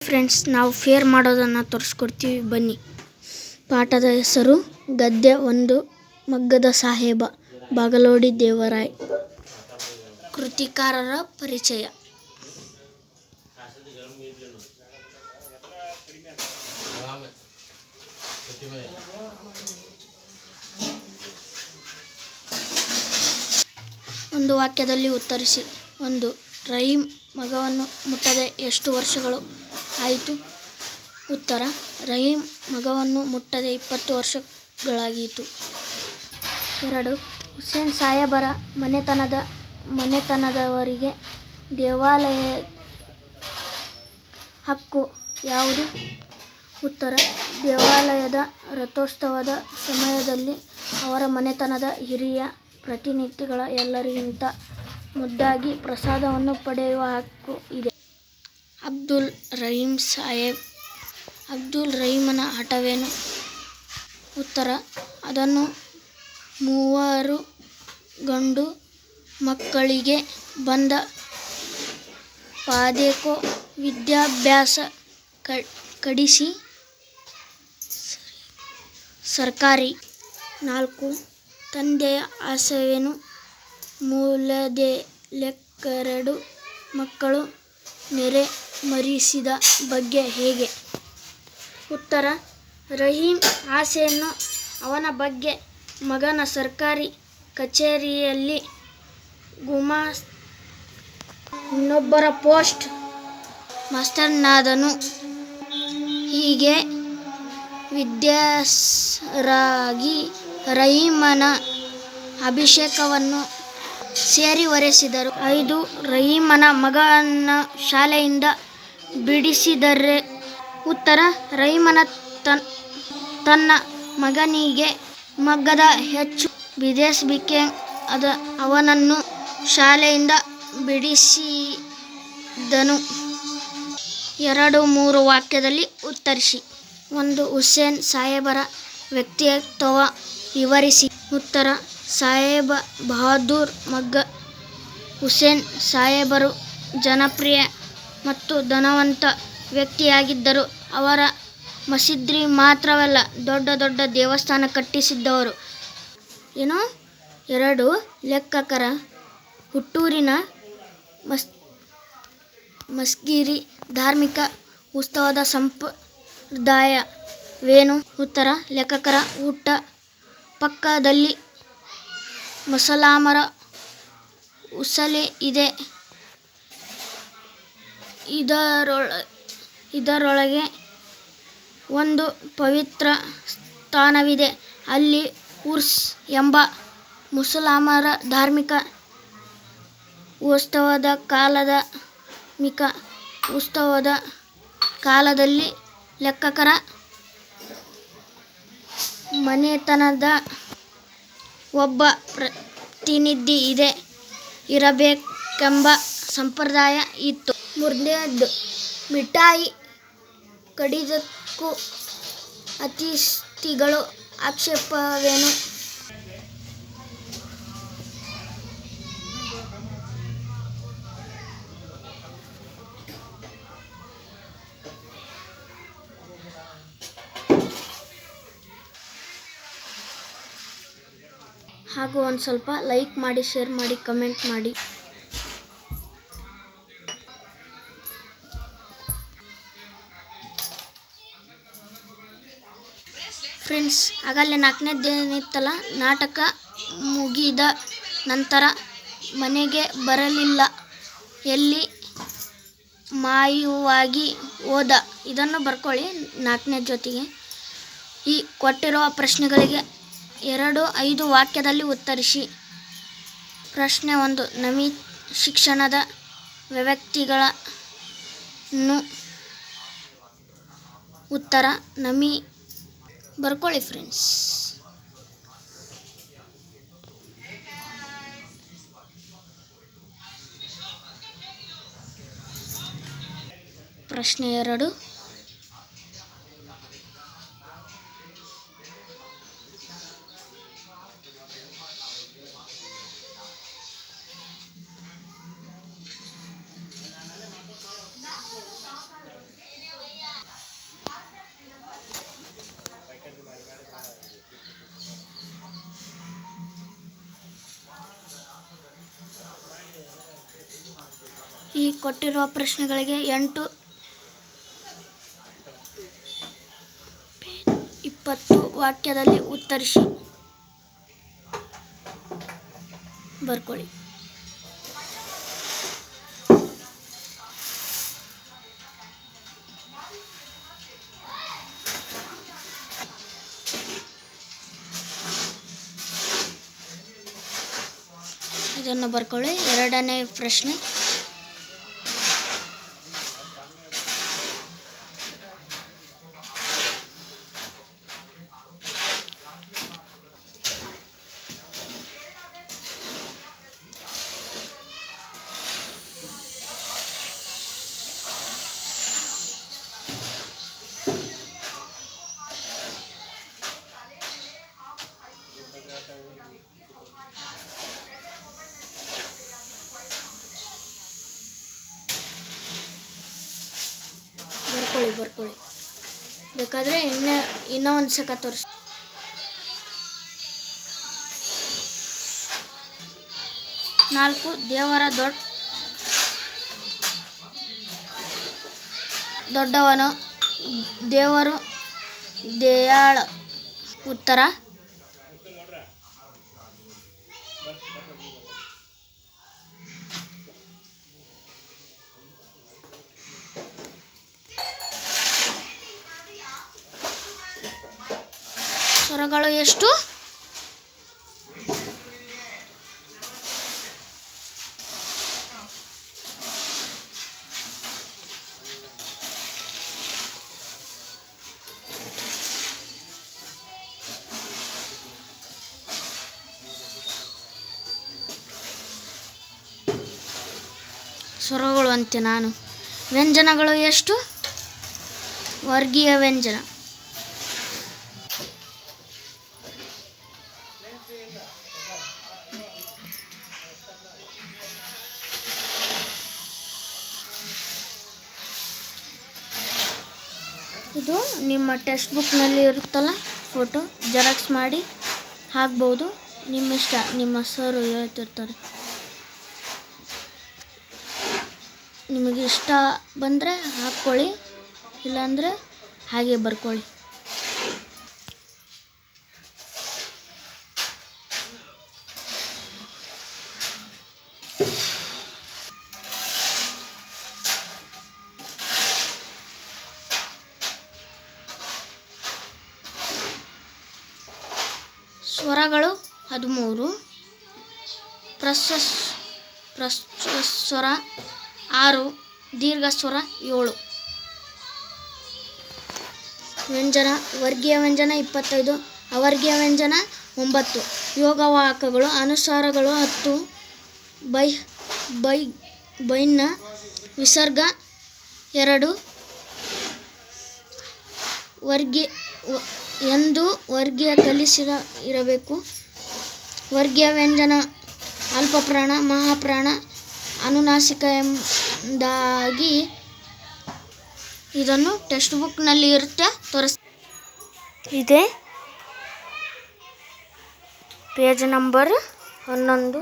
Friends, ನಾವು fair ಮಾಡೋದನ್ನು ತೋರಿಸ್ಕೊಡ್ತೀವಿ ಬನ್ನಿ. ಪಾಠದ ಹೆಸರು ಗದ್ಯ 1 ಮಗ್ಗದ ಸಾಹೇಬ ಬಾಗಲೋಡಿ ದೇವರಾಯ. ಕೃತಿಕಾರರ ಪರಿಚಯ. ಒಂದು ವಾಕ್ಯದಲ್ಲಿ ಉತ್ತರಿಸಿ. 1. ರಹೀಂ ಮಗವನ್ನು ಮುಟ್ಟದೆ ಎಷ್ಟು ವರ್ಷಗಳು ಆಯಿತು? ಉತ್ತರ: ರಹೀಂ ಮಗವನ್ನು ಮುಟ್ಟದೆ 20 ವರ್ಷಗಳಾಗಿತ್ತು. 2. ಹುಸೇನ್ ಸಾಹೇಬರ ಮನೆತನದವರಿಗೆ ದೇವಾಲಯದ ಹಕ್ಕು ಯಾವುದು? ಉತ್ತರ: ದೇವಾಲಯದ ರಥೋತ್ಸವದ ಸಮಯದಲ್ಲಿ ಅವರ ಮನೆತನದ ಹಿರಿಯ ಪ್ರತಿನಿಧಿಗಳ ಎಲ್ಲರಿಗಿಂತ ಮುದ್ದಾಗಿ ಪ್ರಸಾದವನ್ನು ಪಡೆಯುವ ಹಕ್ಕು ಇದೆ. ಅಬ್ದುಲ್ ರಹೀಮನ ಹಠವೇನು? ಉತ್ತರ: ಅದನ್ನು 3 ಗಂಡು ಮಕ್ಕಳಿಗೆ ಬಂದ ಪಾದೆಕೋ ವಿದ್ಯಾಭ್ಯಾಸ ಕಡಿಸಿ ಸರ್ಕಾರಿ. 4. ತಂದೆಯ ಆಸೆವೇನು? ಮೂಲದೆಲೆಕ್ಕರೆಡು ಮಕ್ಕಳು ನೆರೆಮರಿಸಿದ ಬಗ್ಗೆ ಹೇಗೆ? ಉತ್ತರ: ರಹೀಂ ಆಸೆಯನ್ನು ಅವನ ಬಗ್ಗೆ ಮಗನ ಸರ್ಕಾರಿ ಕಚೇರಿಯಲ್ಲಿ ಗುಮಾಸ್ತ, ಇನ್ನೊಬ್ಬರ ಪೋಸ್ಟ್ ಮಾಸ್ಟರನಾದನು. ಹೀಗೆ ವಿದ್ಯಾಧರರಾಗಿ ರಹೀಮನ ಅಭಿಷೇಕವನ್ನು ಸೇರಿವರಿಸಿದರು. 5. ರಹೀಮನ ಮಗನ ಶಾಲೆಯಿಂದ ಬಿಡಿಸಿದರೆ? ಉತ್ತರ: ರಹೀಮನ ತನ್ನ ಮಗನಿಗೆ ಮಗ್ಗದ ಹೆಚ್ಚು ಬಿಡಿಸಬೇಕೆ ಅವನನ್ನು ಶಾಲೆಯಿಂದ ಬಿಡಿಸಿದನು. 2, 3 ವಾಕ್ಯದಲ್ಲಿ ಉತ್ತರಿಸಿ. 1. ಹುಸೇನ್ ಸಾಹೇಬರ ವ್ಯಕ್ತಿತ್ವ ವಿವರಿಸಿ. ಉತ್ತರ: ಸಾಹೇಬ ಬಹಾದ್ದೂರ್ ಮಗ್ಗ. ಹುಸೇನ್ ಸಾಹೇಬರು ಜನಪ್ರಿಯ ಮತ್ತು ಧನವಂತ ವ್ಯಕ್ತಿಯಾಗಿದ್ದರು. ಅವರು ಮಸೀದಿ ಮಾತ್ರವಲ್ಲ, ದೊಡ್ಡ ದೊಡ್ಡ ದೇವಸ್ಥಾನ ಕಟ್ಟಿಸಿದವರು. 2. ಲೇಖಕರ ಹುಟ್ಟೂರಿನ ಮಸ್ಕರಿ ಧಾರ್ಮಿಕ ಉತ್ಸವದ ಸಂಪ್ರದಾಯವೇನು? ಉತ್ತರ: ಲೇಖಕರ ಹುಟ್ಟ ಪಕ್ಕದಲ್ಲಿ ಮುಸಲಾಮರ ಹುಸಲೆ ಇದೆ. ಇದರೊಳಗೆ ಒಂದು ಪವಿತ್ರ ಸ್ಥಾನವಿದೆ. ಅಲ್ಲಿ ಉರ್ಸ್ ಎಂಬ ಮುಸಲಾಮರ ಧಾರ್ಮಿಕ ಉತ್ಸವದ ಕಾಲದಲ್ಲಿ ಲೇಖಕರ ಮನೆತನದ ಒಬ್ಬ ಪ್ರತಿನಿಧಿ ಇರಬೇಕೆಂಬ ಸಂಪ್ರದಾಯ ಇತ್ತು. 3. ಮಿಠಾಯಿ ಕಡಿತಕ್ಕೂ ಅತಿಥಿಗಳ ಆಕ್ಷೇಪವೇನು? ಹಾಗೂ ಒಂದು ಸ್ವಲ್ಪ ಲೈಕ್ ಮಾಡಿ, ಶೇರ್ ಮಾಡಿ, ಕಮೆಂಟ್ ಮಾಡಿ. ಫ್ರೆಂಡ್ಸ್, ಆಗಲೇ 4ನೇ ದಿನವಿತ್ತಲ್ಲ. ನಾಟಕ ಮುಗಿದ ನಂತರ ಮನೆಗೆ ಬರಲಿಲ್ಲ. ಎಲ್ಲಿ ಮಾಯವಾಗಿ ಹೋದ? ಇದನ್ನು ಬರ್ಕೊಳ್ಳಿ 4ನೇ ಜೊತೆಗೆ. ಈ ಕೊಟ್ಟಿರುವ ಪ್ರಶ್ನೆಗಳಿಗೆ 2, 5 ವಾಕ್ಯದಲ್ಲಿ ಉತ್ತರಿಸಿ. ಪ್ರಶ್ನೆ 1. ನಮಿ ಶಿಕ್ಷಣದ ವ್ಯಕ್ತಿಗಳನ್ನು. ಉತ್ತರ: ನಮಿ. ಬರ್ಕೊಳ್ಳಿ ಫ್ರೆಂಡ್ಸ್. ಪ್ರಶ್ನೆ 2. ಈ ಕೊಟ್ಟಿರುವ ಪ್ರಶ್ನೆಗಳಿಗೆ 8-20 ವಾಕ್ಯದಲ್ಲಿ ಉತ್ತರಿಸಿ ಬರ್ಕೊಳ್ಳಿ. ಇದನ್ನು ಬರ್ಕೊಳ್ಳಿ. ಎರಡನೇ ಪ್ರಶ್ನೆ, ಬರ್ಕೊಳ್ಳಿ. ಬೇಕಾದರೆ ಇನ್ನೂ ಒಂದು ಸಲ ತೋರಿಸಿ. ನಾಲ್ಕು, ದೇವರ ದೊಡ್ಡವನು, ದೇವರು ದಯಾಳ. ಉತ್ತರ ಸ್ವರಗಳು ಎಷ್ಟು? ಸ್ವರಗಳು ಅಂತೆ ನಾನು. ವ್ಯಂಜನಗಳು ಎಷ್ಟು? ವರ್ಗೀಯ ವ್ಯಂಜನ. ಇದು ನಿಮ್ಮ ಟೆಕ್ಸ್ಟ್ ಬುಕ್ನಲ್ಲಿ ಇರುತ್ತಲ್ಲ, ಫೋಟೋ ಜೆರಾಕ್ಸ್ ಮಾಡಿ ಹಾಕ್ಬೋದು. ನಿಮ್ಮ ಇಷ್ಟ, ನಿಮ್ಮ ಸರು ಹೇಳ್ತಿರ್ತಾರೆ. ನಿಮಗೆ ಇಷ್ಟ ಬಂದರೆ ಹಾಕ್ಕೊಳ್ಳಿ, ಇಲ್ಲಾಂದರೆ ಹಾಗೆ ಬರ್ಕೊಳ್ಳಿ. ಸ್ವರಗಳು 13, ಸ್ವರ 6, ದೀರ್ಘ ಸ್ವರ 7. ವ್ಯಂಜನ, ವರ್ಗೀಯ ವ್ಯಂಜನ 25, ಅವರ್ಗೀಯ ವ್ಯಂಜನ 9, ಯೋಗವಾಹಕಗಳು ಅನುಸ್ವಾರಗಳು 10, ಬೈನ ವಿಸರ್ಗ 2, ಎಂದು ವರ್ಗೀಯ ಕಲಿಸಿದ ಇರಬೇಕು. ವರ್ಗೀಯ ವ್ಯಂಜನ ಅಲ್ಪಪ್ರಾಣ, ಮಹಾಪ್ರಾಣ, ಅನುನಾಸಿಕ ಎಂಬುದಾಗಿ ಇದನ್ನು ಟೆಕ್ಸ್ಟ್ ಬುಕ್ನಲ್ಲಿ ಇರುತ್ತೆ, ಇದೆ. Page number 11.